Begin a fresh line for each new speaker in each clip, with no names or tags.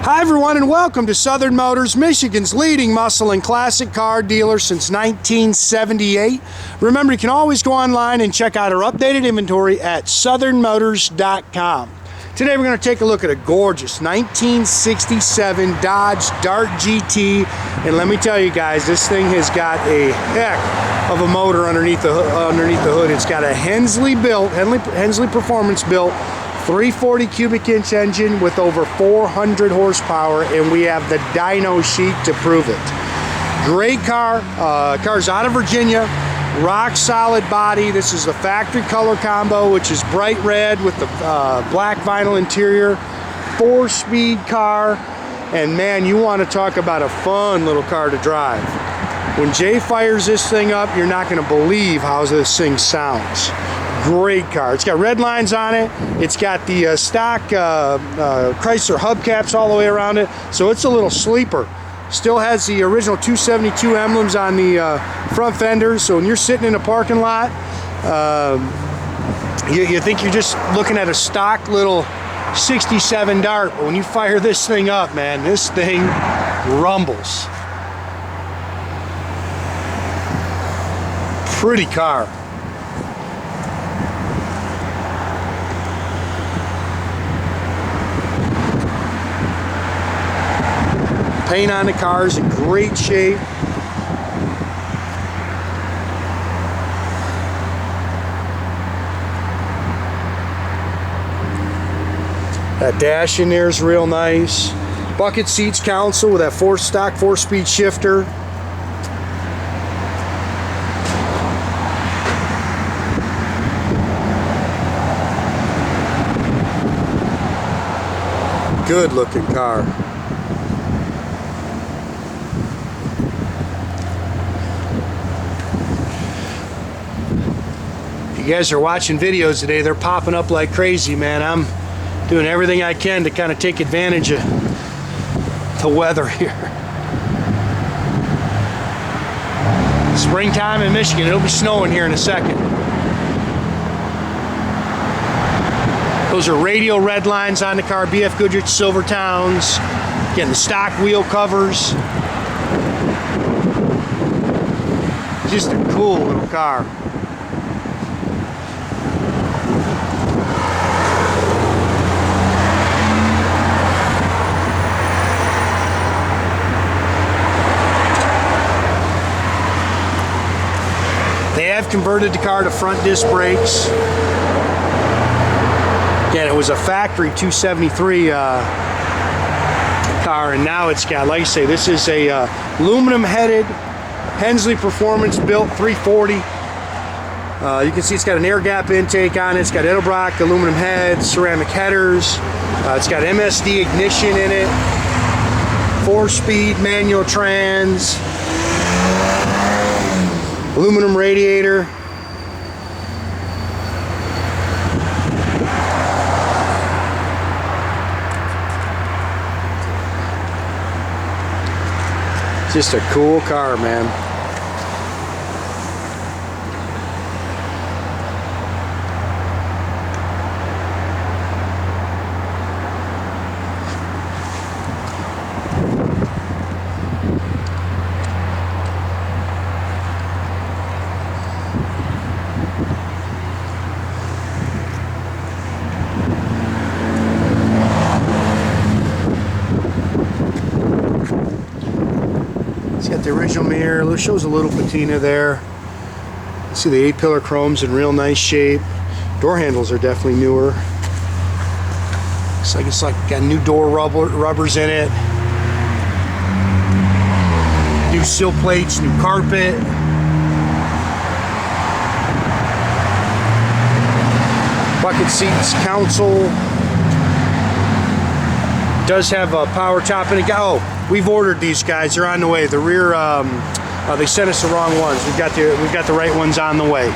Hi everyone, and welcome to Southern Motors, Michigan's leading muscle and classic car dealer since 1978. Remember, you can always go online and check out our updated inventory at southernmotors.com. Today we're going to take a look at a gorgeous 1967 Dodge Dart GT, and let me tell you guys, this thing has got a heck of a motor underneath the hood. It's got a Hensley Performance built 340 cubic inch engine with over 400 horsepower, and we have the dyno sheet to prove it. Great car. Car's out of Virginia, rock solid body. This is the factory color combo, which is bright red with the black vinyl interior. 4-speed car, and man, you want to talk about a fun little car to drive. When Jay fires this thing up, you're not going to believe how this thing sounds. Great car. It's got red lines on it. It's got the stock Chrysler hubcaps all the way around it, so it's a little sleeper. Still has the original 272 emblems on the front fenders, so when you're sitting in a parking lot, you think you're just looking at a stock little 67 Dart, but when you fire this thing up, man, this thing rumbles. Pretty car. Paint on the car is in great shape. That dash in there is real nice. Bucket seats console with that stock 4-speed shifter. Good looking car. You guys are watching videos today, they're popping up like crazy, man. I'm doing everything I can to kind of take advantage of the weather here. Springtime in Michigan, it'll be snowing here in a second. Those are radial red lines on the car, BF Goodrich Silvertowns. Again, the stock wheel covers. Just a cool little car. They have converted the car to front disc brakes. Again, it was a factory 273 car, and now it's got, like I say, this is a aluminum headed Hensley Performance built 340. You can see it's got an air gap intake on it. It's got Edelbrock aluminum heads, ceramic headers. It's got MSD ignition in it. 4-speed manual trans. Aluminum radiator. Just a cool car, man. It's got the original mirror. It shows a little patina there. You see the 8-pillar chrome's in real nice shape. Door handles are definitely newer. It's like got new door rubbers in it. New sill plates, new carpet. Bucket seats console. Does have a power top in it. Oh, we've ordered these guys. They're on the way. The rear, they sent us the wrong ones. We've got the right ones on the way.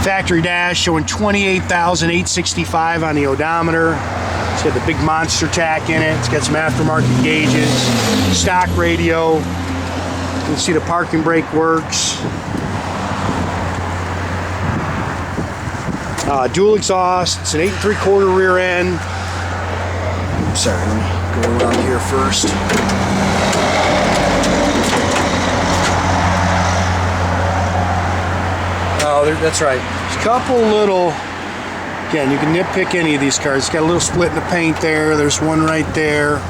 Factory dash showing 28,865 on the odometer. It's got the big monster tach in it. It's got some aftermarket gauges, stock radio. You can see the parking brake works. Dual exhaust. It's an 8 3/4 rear end. Sorry, Go around here first. Oh, that's right. There's a couple little, again, you can nitpick any of these cars. It's got a little split in the paint there. There's one right there.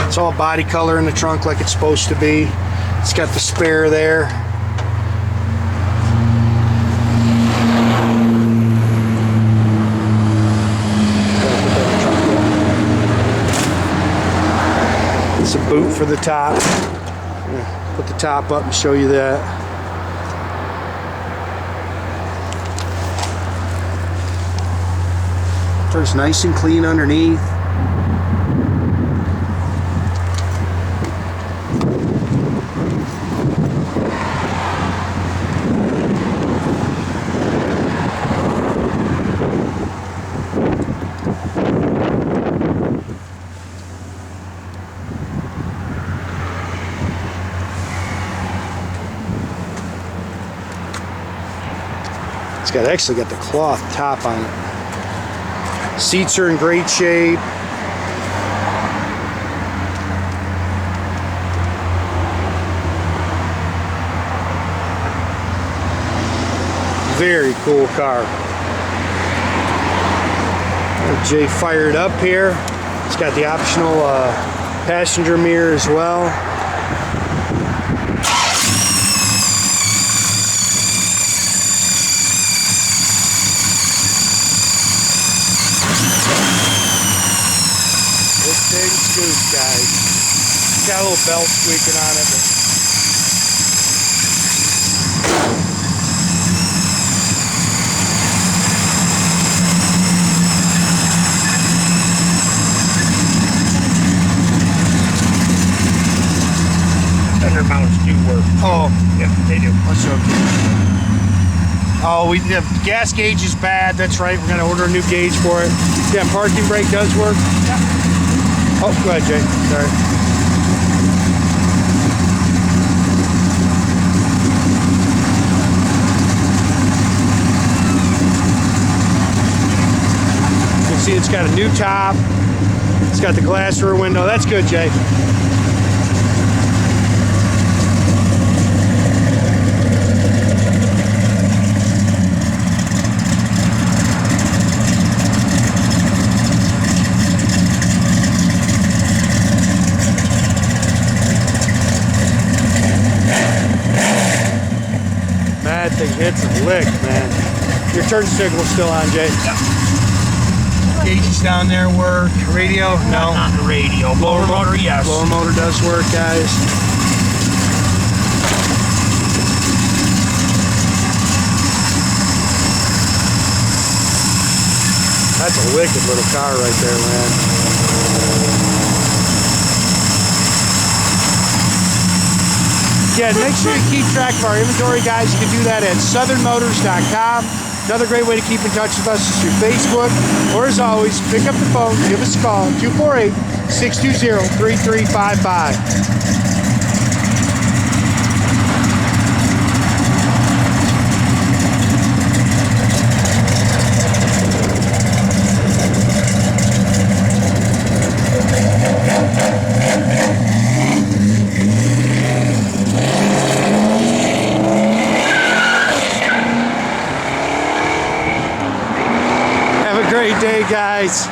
It's all body color in the trunk like it's supposed to be. It's got the spare there. It's a boot for the top. Put the top up and show you that. Turns nice and clean underneath. It's actually got the cloth top on it. Seats are in great shape. Very cool car. Jay fired up here. It's got the optional passenger mirror as well. Big scoop, guys. It's got a little belt squeaking on it.
Fender mounts do work.
Oh,
yeah, they do.
Let's show you. Oh, the gas gauge is bad. That's right. We're gonna order a new gauge for it. Yeah, parking brake does work.
Yeah.
Oh, go ahead, Jay. Sorry. You can see it's got a new top. It's got the glass rear window. That's good, Jay. That thing hits a lick, man. Your turn signal's still on, Jay.
Yeah.
Gauges down there work. Radio? No.
Not the radio. Blower motor, yes.
Blower motor does work, guys. That's a wicked little car right there, man. Yeah, make sure you keep track of our inventory, guys. You can do that at southernmotors.com. Another great way to keep in touch with us is through Facebook. Or as always, pick up the phone, give us a call, 248-620-3355. Great day, guys.